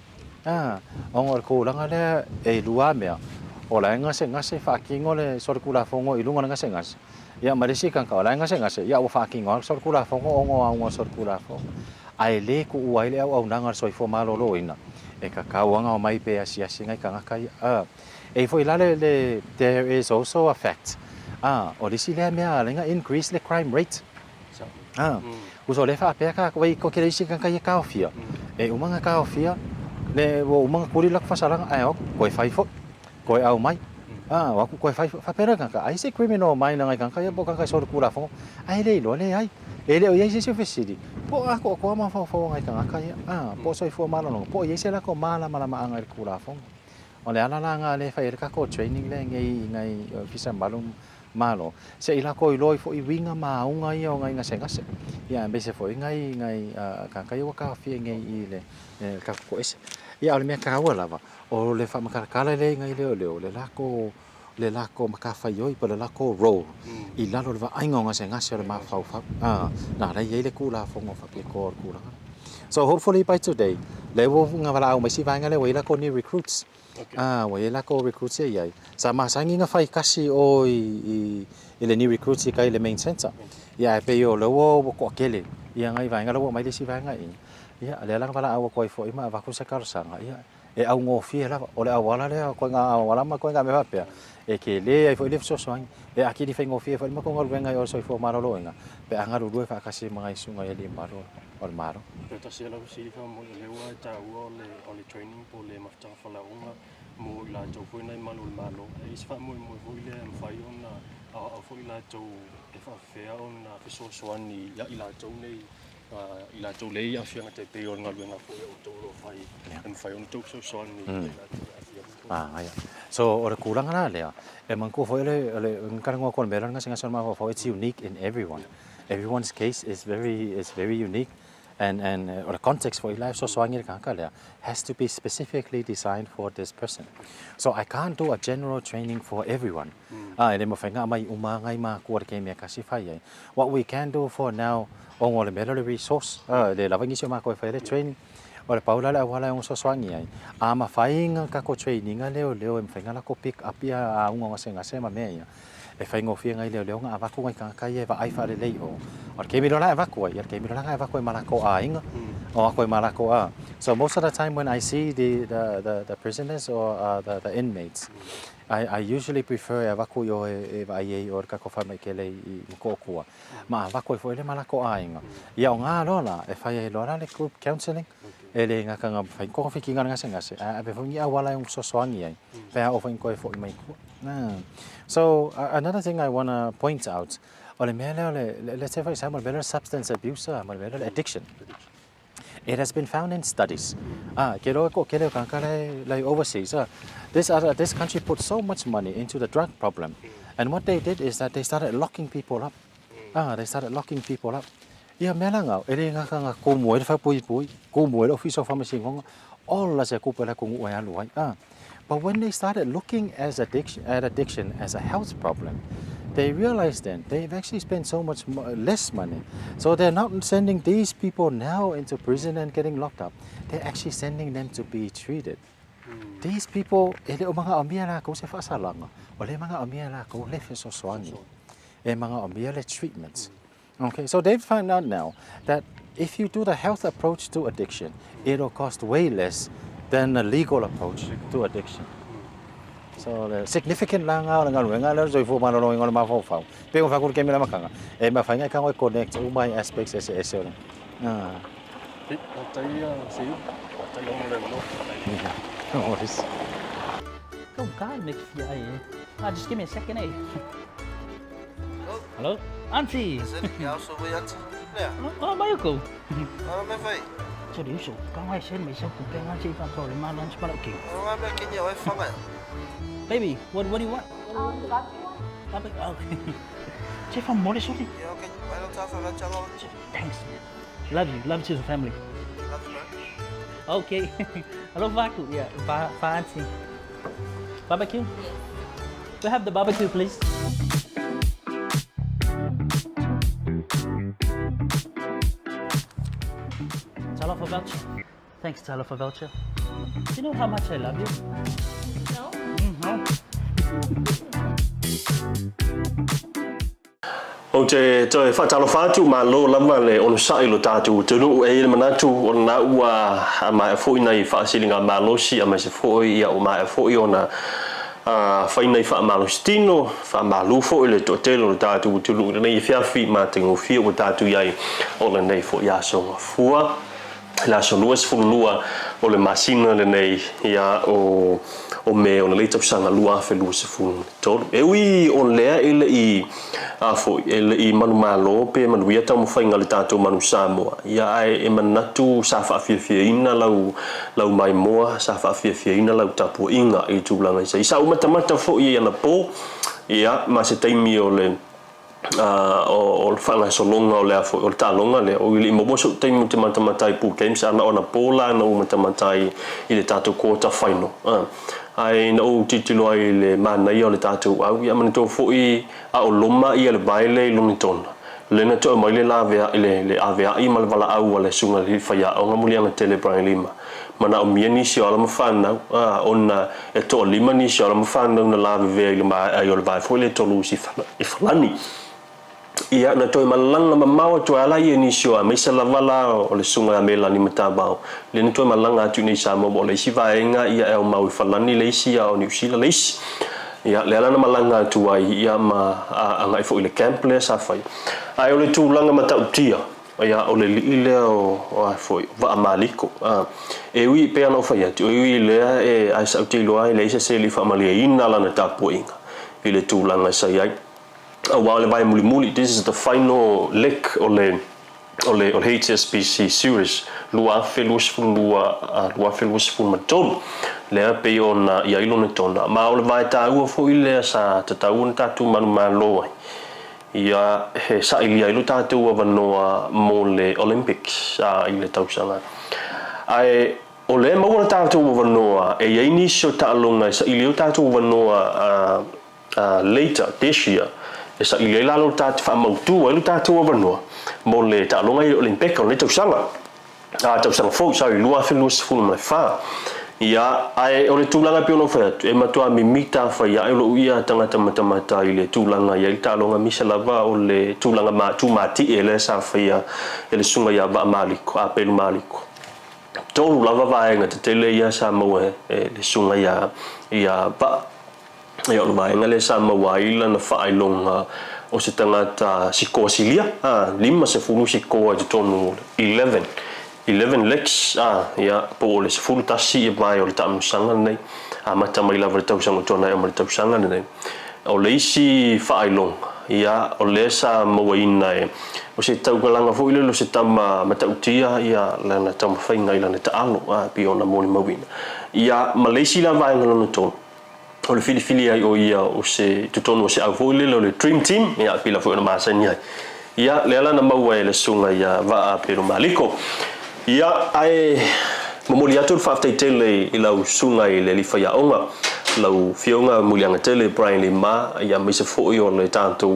ongor kulanga le e lua mea o la nga se fa kingo le sori kula fo ngo I lunga nga se ia marisi kan ka la nga se ia o fa kingo sori kula fo ngo sori kula fo ai le ku uai le au nanga soi fo malo lo ina e ka kauanga o mai pe asia singa ka nga kai e foi la le there is also a fact o disi le mea nga increase the crime rate uso le fa pe ka ko ke disi kan kai ka ofia e umanga ka ofia le wo umanga kuri lak fa sarang ai ko fai fo ko au mai wa ko fai fa pera kan ka ai se criminal mai na kan ka bo kan ka so kula fo ai le lo le ai e le o ye se fesidi po ako ko ma fo ngai kan ka po so fo malo no po ye se la ko mala anga kula fo o le ala nga le fa ka ko training le ngai fisa malo se ila ko loi fo I winga ma unga I o ngai ngase ia be se fo ngai ka yo ka fi ngai I le ka ko ese ia le me ka wala va o le fa makala le ngai le la ko maka fa yo I po le la ko roll I la lo va ai ngase le ma fa na le ye le kula fo ngo fa pe ko kula so hopefully by today le wo nga wala au mai si va nga le we la ko ni recruits we la ko recruits ia sama sangi nga fai kasi o I le ni recruits kai le main center ia pe yo lo wo ko kele ia ngai va nga lo mai le si va nga ia le la wala au ko fo I ma va ku sa ka sanga ia e au ngofia la o le awala le ko nga awala ma ko nga me papea e ke le ai foi le so soang e aki di fengo fia foi ma ko ngol venga yo so fo marolo nga pe anga ru fa kasi mga isunga e le maro o le maro ta se la si fa mo le wa ta o le training po le mafta fa la unga mo la jo foi nai malo e fa mo foi le am fai ona a foi la jo e fa fe ona pe so soani ya ila jo nei ila jo le ya fia te pe ona nga foi o to lo fai am fai on to so soani so ora kurang ana le e man ko foi le kan ngo kon beran nga singa son ma foi it's unique in everyone's case is very unique and or the context for life so swangir kankala has to be specifically designed for this person. So I can't do a general training for everyone. What we can do for now on the better resource the lavangisyo ma ko for training or paula la wala yung so swangi ama fainga ka ko training leo mfenga la ko pick up ya unga senga sema meya e faingo fia ngai leo nga avaku ngai ka ye va ai fa le leo or ke miro la avaku ya ke miro la avaku malako ainga o ko malako a. So most of the time when I see the prisoners or the inmates I usually prefer avaku yo e va ye or ka ko fa mai ke le ko ko ma avaku fo le malako ainga ya nga lola e fa ye lola le group counseling ele nga ka fa ko fiki nga senga se a be fo ni awala yung so swangi ai pe o fa ko fo mai ko na. So another thing I want to point out, let's say for example, substance abuse, addiction. It has been found in studies. Overseas, this country put so much money into the drug problem, and what they did is that they started locking people up. They started locking people up. Yeah, melanga, nga nga kumuel fa pui kumuel office of pharmacy all la se kupela kung uyaluai. But when they started looking at addiction as a health problem, they realized then they've actually spent so much less money. So they're not sending these people now into prison and getting locked up. They're actually sending them to be treated. These people, mga omiala ko se fasalanga, ole mga omiala ko le so swangi, mga omiala treatments. Okay, so they've found out now that if you do the health approach to addiction, it'll cost way less than a legal approach to addiction. So the significant lang so for manolo ngol ma fo fa. Pe fa ko ke mila makanga. E ma fa nga ka ko connect my aspects as lang. No worries. Không có mix vậy. Just give me a second, eh? Hello? Auntie! Oh, Mayuko! Cho điều số, con ai xem mày sao cũng quen anh chị phạm rồi mà lunch mà đâu kìa. Baby, what do you want? Barbecue. Okay. Chị phạm mua đi số đi. Thanks. Love you to the family. Okay. Hello, Vaku. Yeah, fancy. Barbecue? Yes. We have the barbecue, please. Tala for voucher. Thanks, Tala for voucher. Do you know how much I love you? No. No. Tôi phát trao phá chú mà lô lắm mà lệ on sai lo ta chú chú nụ ấy mà nãy chú on nãy qua mà phôi này phát sinh là mà lô xí mà sẽ phôi ya mà phôi ona phôi này phát mà lô stino phát mà lô phôi là chỗ chơi lo ta chú nụ này phía phi mà từng phía của ta chú vậy on này phôi ya song phua là song lúa phun lúa on là machine là này ya o me ona le tau sanga lua fe lua se fun tolu ewi on lea ele I fo ele I manu malo pe manu ia tau mawhainga le tātou manu Samoa ia ai e manatu sa whaafia ina lau mai moa sa whaafia ina lau tapua inga I tūlanga isa isa umatamata fo I ana po ia ma se taimi o le o whanga solonga o lea fo o le tālonga le o ili momoso taimi te matamatai pu games ana ona pola na umatamatai I le tātou kota whaino ai no titilo ai le mana I o le tātou au ia mana tō fōi a o loma I le baile I loni tona le na tō mai le lavea le avea I malvala au le sunga le whaia o ngamuli anga tele Brian Lima mana o mia nisi o alama whanau ona e tō lima nisi o alama whanau na lave vea I le mai ai o le vai fōi le tolu si whalani ia na toi malanga mamao to ala ia ni sio mai se lavala o le sunga mela ni matabao le ni toi malanga tu ni sa mo le si vaenga ia e mau falani le si o ni usila le si ia le ala na malanga tu ai ia ma anga fo ile camp le sa fai ai o le tu langa matautia ia o le ile o fo va maliko e wi pe ana fai atu wi le e ai sa tilo ai le se li fa malia ina la na tapuinga ile tu langa sa ia while vai muli this is the final leg o le HSBC series lua felus fun maton le pe ona ia ilo tona ma o le vai ta u fo ile sa ta un ta tu manu malo ia he sa ilia ilo ta tu wa no mo le Olympics ile tausanga ai o le mo ta tu wa no e ia ni so ta longa sa ilio ta tu wa no later this year sa ile la lo ta fa mo tu lo ta tu wa no mo le ta longa i Olympic o le tausanga tausanga fo sa lua felus fun mai fa ia ai o le tulanga pe ono fa e matua mimita fa ia lo ia tanga tamata ile tulanga ia ta longa misa lava o le tulanga ma tu mati ele sa fa ia ele sunga ia ba maliko a pelu maliko tolu lava va nga te tele ia sa mo le sunga ia ba ia lo vai ngale sa mo waila na fa ilonga o se tangata sikosilia lima se fulu sikoa te tonu 11 lex ia po le fulu tasi e vai o le tamusanga nei mata mai lava le tausanga tona e mai tausanga nei o le isi fa ilonga ia o le sa mo ina e o se tau galanga fo ile lo se tama matautia ia lana tama fainga ila na taalo pi ona mo le mawina ia Malaysia la vai ngalo tonu o le fili ai o ia o se tutono se au foi le dream team ia pila foi na masa ni ia le ala na mau le sunga ia va a pero maliko ia ai momoli atu fa after tele ila sunga ile li fa ia onga lau fionga mulianga tele Brian Lima ia me se foi o le tanto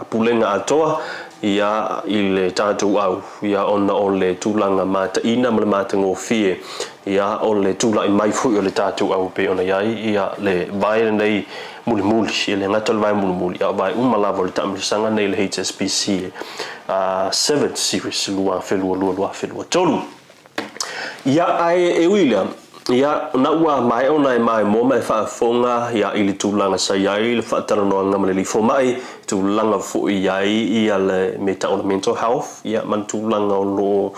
pulenga atoa ia ile tanto au ia ona o le tulanga mata ina ma mata ngofie ia o le tula mai foi o le tatu au pe ona ia le vai nei muli ele ngata le vai muli ia vai uma lava le tamsanga nei le HSBC 7 series lua felua tolu ia ai e William ia na ua mai ona mai mo mai fa fonga ia ili tulanga sa ia ile fa tala no ngam le fo mai tulanga fo ia ia le mental health ia man tulanga lo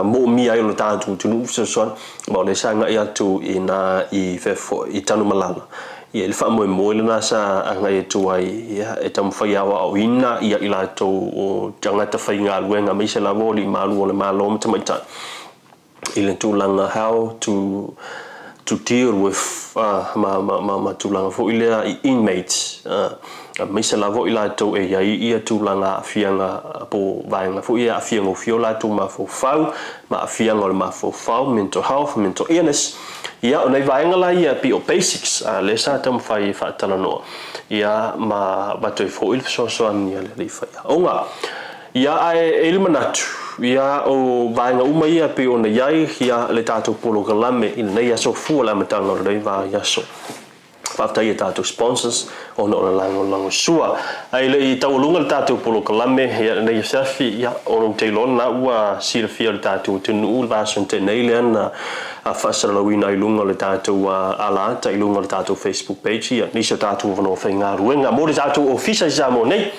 mo mi ai lo tantu tu so mo le sanga ia tu ina I fefo I tanu malala ia le fa mo le na sa anga ia tu ai ia e tam fa ia wa ina ia ila to o tangata fa inga luenga me se la voli malu le malo mo tamata ile tulanga how to deal with ma tulanga fo ile inmates me se la vo ila to e ia tulanga fianga po vainga fo ia fianga fiola tu ma fo fau ma fianga ma fo fau mental health mental illness ia ona vainga la ia pi o basics le sa tam fai fa tala no ia ma bato fo il so ania le fa onga ia ai ele manatu ia o vainga uma ia pe ona iai ia le tato polo kalame in nei aso fu la matanga le va ia so fafta ia tato sponsors ona lango sua ai le taulunga le tato polo kalame ia nei safi ia ona teilon na ua silfia le tato tunu va sonte nei le na a fasalawina ilunga le tato ala ta ilunga le tato Facebook page ia ni so tato vano fenga ruenga mo le tato office sa mo nei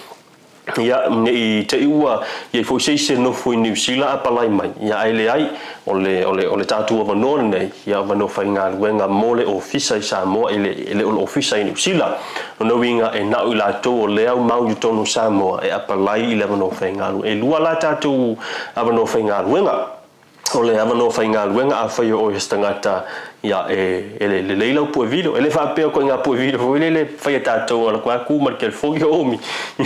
ia nei te ua ia fo se no fo New Zealand apalai mai ia ai ole tatu of no nei ia vano fainga wenga mole office sa mo ele office New Zealand no winga e na ula to le au mau tonu Samoa e apalai ile vano fainga e lua la tatu avano fainga wenga ole avano fainga wenga a faio o estangata ia ele leila pu video ele fa pe ko nga pu video fo ele fa tato ala kwa ku mar kel fo yo mi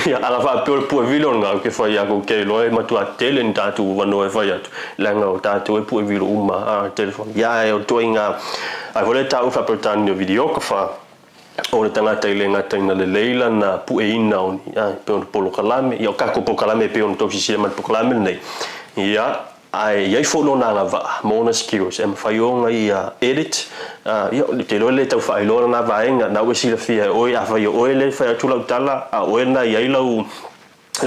ia ala fa pe pu video nga ke fa ia ko ke lo e matu a tele tatu vano e fa ia langa o tatu e pu video uma telefone ia e o toinga ai vole ta u fa portan no video ko fa o le tangata ile ngata ina le leila na pu e ina oni pe on polo kalame ia ka ko polo kalame pe on to si ma polo kalame nei ia ai ai fo no na va mona skills em faionga ia edit ia te lo le tau fai lo na vaenga na we sila fia oi a vai oi le fai tu la tala a oi na ia lau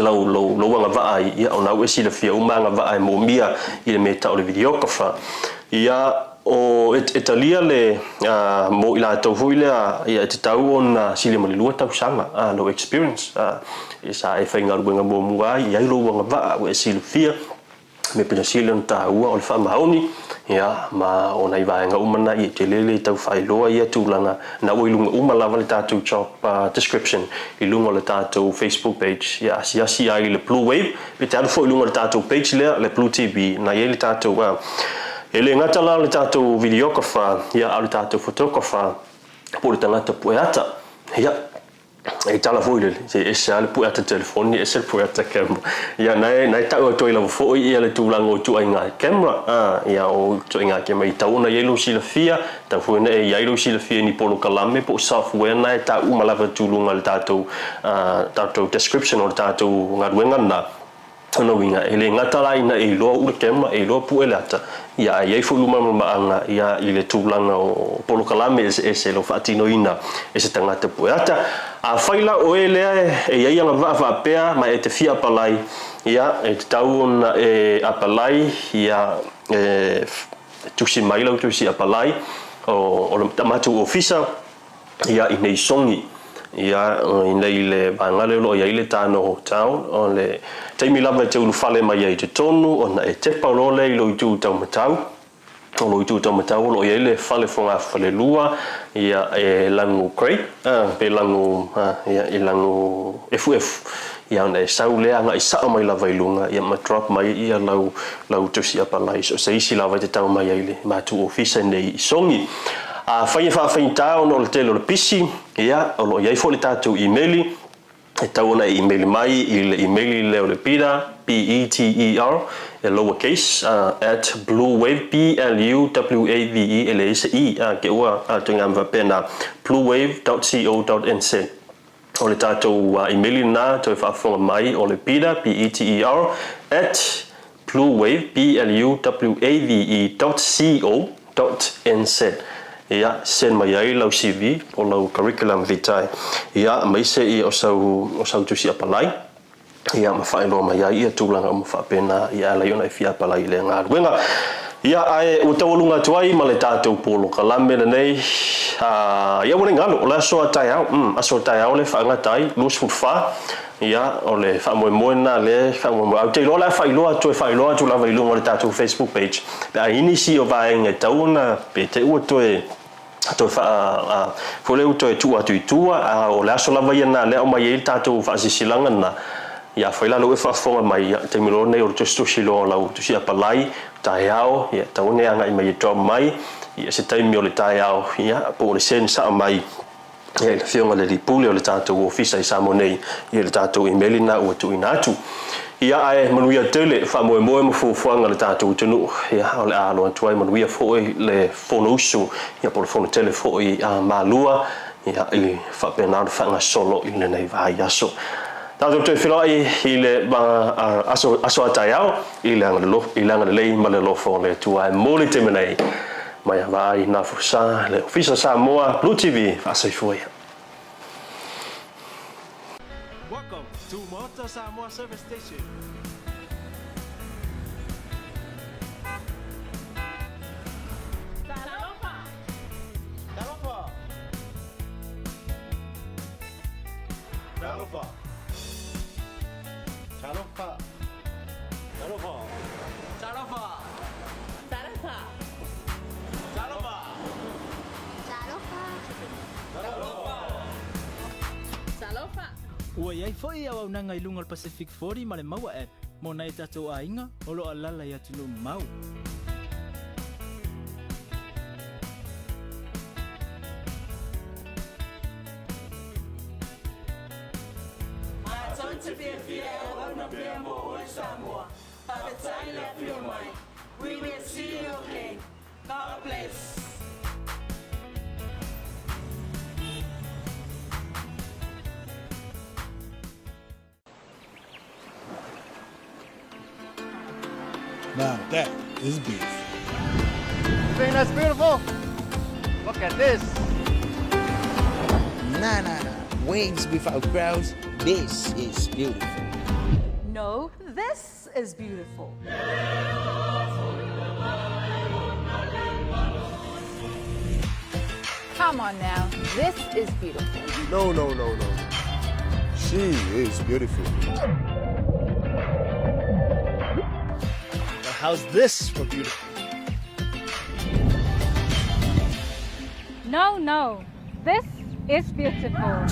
lo wanga vai ia ona we sila fia umanga vai mo mia ile meta o le videographer ia o etalia le mo ila to fuila ia te tau ona sila mo le lua tau sanga no experience isa e fainga ruenga mo mua ia lo wanga vai we sila fia me pena sila ta ua o le fa maoni ia ma ona i vaenga umana i te lele tau whailoa ia tūlanga na oi lunga umalawa le tātou job description i lunga le tātou Facebook page ia asi ai le Bluwave pe te alufo i lunga le tātou page lea le Blue TV na ia le tātou e le ngata la le tātou videographer ia au le tātou photographer po le tangata pueata ia e tala foi le se le pueata telefoni e se le pueata camera ia nai tau to ila fo ia le tūlanga o tu ainga camera ia o tu ainga ke mai tau na yelo sila fia tau foi na ia yelo sila fia ni polo kalame po software na ta umalava tulunga le tātou description o le tātou ngaruenga na no winga ele ngata la ina e lo u camera e lo puelata ia ia fu luma maanga ia ile tūlanga o polo kalame e se lo fatino ina e se tangata puelata a faila o ele e ia nga va pea ma e te fia palai ia e tau na e apalai ia tusi mai lo tusi apalai o le tamatu officer ia i nei songi ia i nei le bangale lo ia ile tano town o le taimi lava te ulu fale mai ai te tonu ona e te parole i lo i tu tau matau o lo i tu tau matau lo ia ile fale fonga fale lua ia e langu crate pe langu ia i langu FF ia na e saulea nga i saa mai lava i lunga ia ma drop mai ia lau tusi apalai so se isi lava te tau mai ai le matu ofisa nei songi a fai tau no le telo le pisi ia o lo ia i fo le tātou emaili e tau na email mai i le email leo le pira PETER e lowercase at Bluwave BLUWAVE ele isa i ke ua tunga mwa pena bluwave.co.nz o le tātou email na toi whaafonga mai o le pira PETER at Bluwave BLUWAVE.co.nz ia sen mai ai lau CV o lau curriculum vitae ia mai se i o sau tusi apalai ia ma whaelo mai ai ia tūlanga o mawhapena ia la iona i fia apalai le ngā ruenga ia ai o tawalunga tuai ma le tātou polo kalame na nei ia wane ngalo o le asoa tai au le whaangatai lus futwha ia o le whamoemoe na le whamoemoe au te iloa whailoa tu lava ilunga le tātou Facebook page pe a inisi o vaenga tauna pe te ua toe fole u toe tua tuitua o le aso lava ia na le o mai e tātou whaasisilanga na ia whaila lo e whaafonga mai te milo nei o le tustusi lo lau tusi apalai tai au ia taune anga i mai e drop mai ia se taimi o le tai au ia po le sen sa mai ia le fionga le ripule o le tātou ofisa i Samoa nei ia le tātou emaili na ua tu inatu ia ai manuia tele whamoemoe mafuafuanga le tātou tunu ia o le alo antuai manuia fo'i le fono usu ia po le fono tele fo'i malua ia i whapenaro whanga solo i le nei vai aso tātou te whilai i le aso atai au i le anga le lei ma le lofo le tuai mōli te menei mai vai na fusa le ofisa Samoa Blue TV asai Welcome to Maota Samoa Service Station. Ua iai foi au nanga i lunga al Pacific 40 ma le maua app mo nai tatou ainga o lo alala i atu lo mau. We will see you again. God bless. Now that is beef. You think that's beautiful? Look at this. Nah. Waves without crowds, this is beautiful. No, this is beautiful. Come on now, this is beautiful. No. She is beautiful. Now how's this for beautiful? No, this is beautiful.